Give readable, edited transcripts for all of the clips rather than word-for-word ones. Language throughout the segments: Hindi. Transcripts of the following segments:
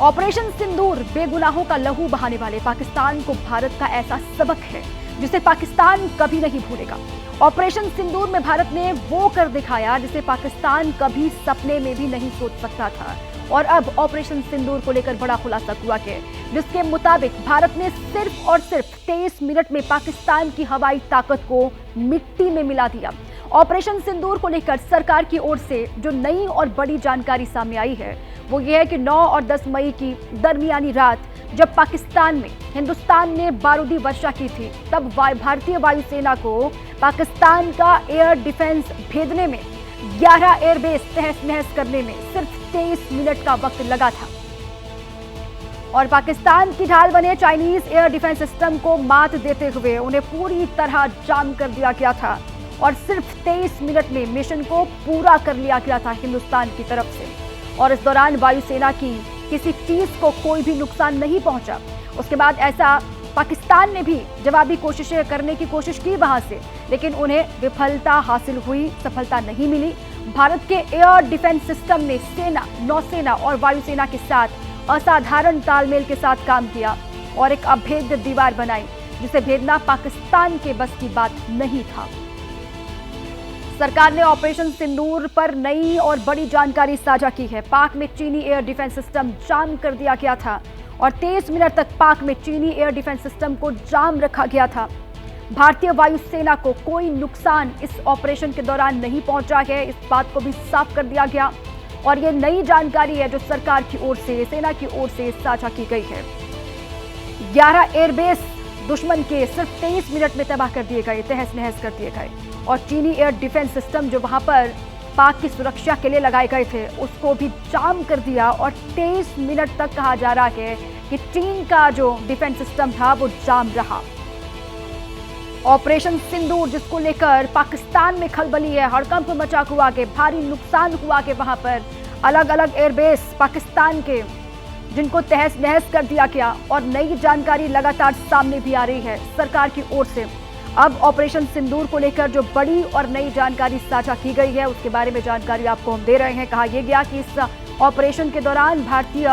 ऑपरेशन सिंदूर बेगुनाहों का लहू बहाने वाले पाकिस्तान को भारत का ऐसा सबक है जिसे पाकिस्तान कभी नहीं भूलेगा। ऑपरेशन सिंदूर में भारत ने वो कर दिखाया जिसे पाकिस्तान कभी सपने में भी नहीं सोच सकता था। और अब ऑपरेशन सिंदूर को लेकर बड़ा खुलासा हुआ है, जिसके मुताबिक भारत ने सिर्फ और सिर्फ 23 मिनट में पाकिस्तान की हवाई ताकत को मिट्टी में मिला दिया। ऑपरेशन सिंदूर को लेकर सरकार की ओर से जो नई और बड़ी जानकारी सामने आई है वो ये है कि 9 और 10 मई की दरमियानी रात जब पाकिस्तान में हिंदुस्तान ने बारूदी वर्षा की थी, तब भारतीय वायुसेना को पाकिस्तान का एयर डिफेंस भेदने में 11 एयरबेस तहस नहस करने में सिर्फ 23 मिनट का वक्त लगा था। और पाकिस्तान की ढाल बने चाइनीज एयर डिफेंस सिस्टम को मात देते हुए उन्हें पूरी तरह जाम कर दिया गया था और सिर्फ 23 मिनट में मिशन को पूरा कर लिया गया था हिंदुस्तान की तरफ से। और इस दौरान वायुसेना की किसी चीज को कोई भी नुकसान नहीं पहुंचा। उसके बाद ऐसा पाकिस्तान ने भी जवाबी कोशिशें करने की कोशिश की वहां से, लेकिन उन्हें विफलता हासिल हुई, सफलता नहीं मिली। भारत के एयर डिफेंस सिस्टम ने सेना, नौसेना और वायुसेना के साथ असाधारण तालमेल के साथ काम किया और एक अभेद्य दीवार बनाई जिसे भेदना पाकिस्तान के बस की बात नहीं था। सरकार ने ऑपरेशन सिंदूर पर नई और बड़ी जानकारी साझा की है। पाक में चीनी एयर डिफेंस सिस्टम जाम कर दिया गया था और 23 मिनट तक पाक में चीनी एयर डिफेंस सिस्टम को जाम रखा गया था। भारतीय वायुसेना को कोई नुकसान इस ऑपरेशन के दौरान नहीं पहुंचा है, इस बात को भी साफ कर दिया गया। और ये नई जानकारी है जो सरकार की ओर से, सेना की ओर से साझा की गई है। 11 एयरबेस दुश्मन के सिर्फ 23 मिनट में तबाह कर दिए गए, तहस नहस कर दिए गए। और चीनी एयर डिफेंस सिस्टम जो वहां पर पाक की सुरक्षा के लिए लगाए गए थे उसको भी जाम कर दिया और 23 मिनट तक कहा जा रहा है कि चीन का जो डिफेंस सिस्टम था वो जाम रहा। ऑपरेशन सिंदूर जिसको लेकर पाकिस्तान में खलबली है, हड़कंप मचा हुआ के, भारी नुकसान हुआ के वहां पर अलग अलग एयरबेस पाकिस्तान के जिनको तहस नहस कर दिया गया। और नई जानकारी लगातार सामने भी आ रही है सरकार की ओर से। अब ऑपरेशन सिंदूर को लेकर जो बड़ी और नई जानकारी साझा की गई है उसके बारे में जानकारी आपको हम दे रहे हैं। कहा यह गया कि इस ऑपरेशन के दौरान भारतीय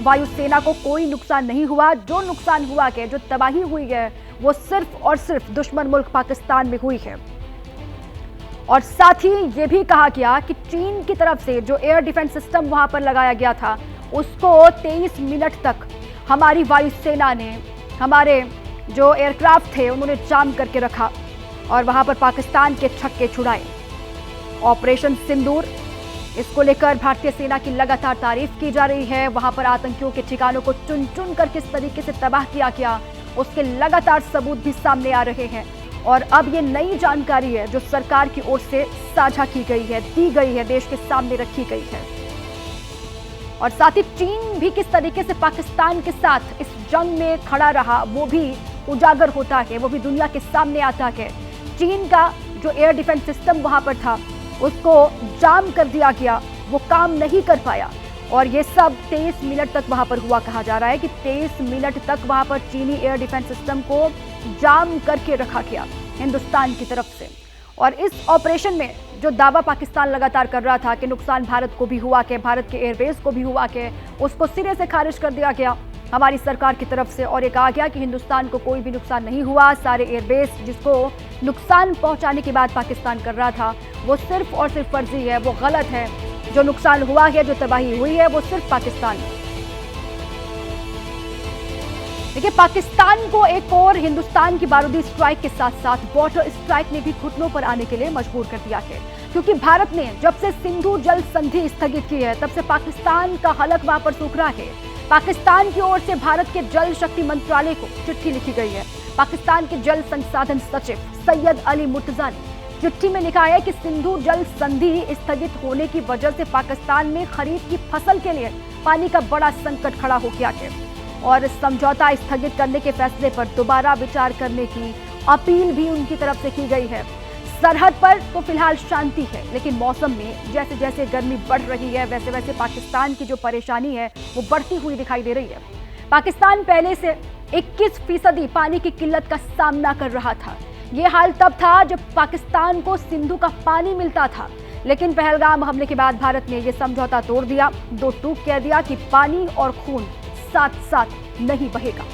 वायुसेना को कोई नुकसान नहीं हुआ। जो नुकसान हुआ है, जो तबाही हुई है, वो सिर्फ और सिर्फ दुश्मन मुल्क पाकिस्तान में हुई है। और साथ ही ये भी कहा गया कि चीन की तरफ से जो एयर डिफेंस सिस्टम वहां पर लगाया गया था उसको 23 मिनट तक हमारी वायुसेना ने, हमारे जो एयरक्राफ्ट थे उन्होंने जाम करके रखा और वहां पर पाकिस्तान के छक्के छुड़ाए। ऑपरेशन सिंदूर इसको लेकर भारतीय सेना की लगातार तारीफ की जा रही है। वहां पर आतंकियों के ठिकानों को चुन चुन कर किस तरीके से तबाह किया गया उसके लगातार सबूत भी सामने आ रहे हैं। और अब ये नई जानकारी है जो सरकार की ओर से साझा की गई है, दी गई है, देश के सामने रखी गई है। और साथ ही चीन भी किस तरीके से पाकिस्तान के साथ इस जंग में खड़ा रहा वो भी उजागर होता है, वो भी दुनिया के सामने आता है। चीन का जो एयर डिफेंस सिस्टम वहां पर था उसको जाम कर दिया गया, वो काम नहीं कर पाया। और ये सब 23 मिनट तक वहां पर हुआ। कहा जा रहा है कि 23 मिनट तक वहां पर चीनी एयर डिफेंस सिस्टम को जाम करके रखा गया हिंदुस्तान की तरफ से। और इस ऑपरेशन में जो दावा पाकिस्तान लगातार कर रहा था कि नुकसान भारत को भी हुआ के, भारत के एयरबेस को भी हुआ के, उसको सिरे से खारिज कर दिया गया हमारी सरकार की तरफ से। और ये कहा गया कि हिंदुस्तान को कोई भी नुकसान नहीं हुआ। सारे एयरबेस जिसको नुकसान पहुंचाने की बात पाकिस्तान कर रहा था वो सिर्फ और सिर्फ फर्जी है, वो गलत है। जो नुकसान हुआ है, जो तबाही हुई है, वो सिर्फ पाकिस्तान में। देखिए, पाकिस्तान को एक और हिंदुस्तान की बारूदी स्ट्राइक के साथ साथ वाटर स्ट्राइक ने भी घुटनों पर आने के लिए मजबूर कर दिया है। क्योंकि भारत ने जब से सिंधु जल संधि स्थगित की है तब से पाकिस्तान का हलक वहां पर सूख रहा है। पाकिस्तान की ओर से भारत के जल शक्ति मंत्रालय को चिट्ठी लिखी गई है। पाकिस्तान के जल संसाधन सचिव सैयद अली मुर्तजा ने चिट्ठी में लिखा है कि सिंधु जल संधि स्थगित होने की वजह से पाकिस्तान में खरीफ की फसल के लिए पानी का बड़ा संकट खड़ा हो गया है और समझौता स्थगित करने के फैसले पर दोबारा विचार करने की अपील भी उनकी तरफ से की गई है। सरहद पर तो फिलहाल शांति है, लेकिन मौसम में जैसे जैसे गर्मी बढ़ रही है वैसे वैसे पाकिस्तान की जो परेशानी है वो बढ़ती हुई दिखाई दे रही है। पाकिस्तान पहले से 21% पानी की किल्लत का सामना कर रहा था। ये हाल तब था जब पाकिस्तान को सिंधु का पानी मिलता था, लेकिन पहलगाम हमले के बाद भारत ने यह समझौता तोड़ दिया, दो टूक कह दिया कि पानी और खून साथ साथ नहीं बहेगा।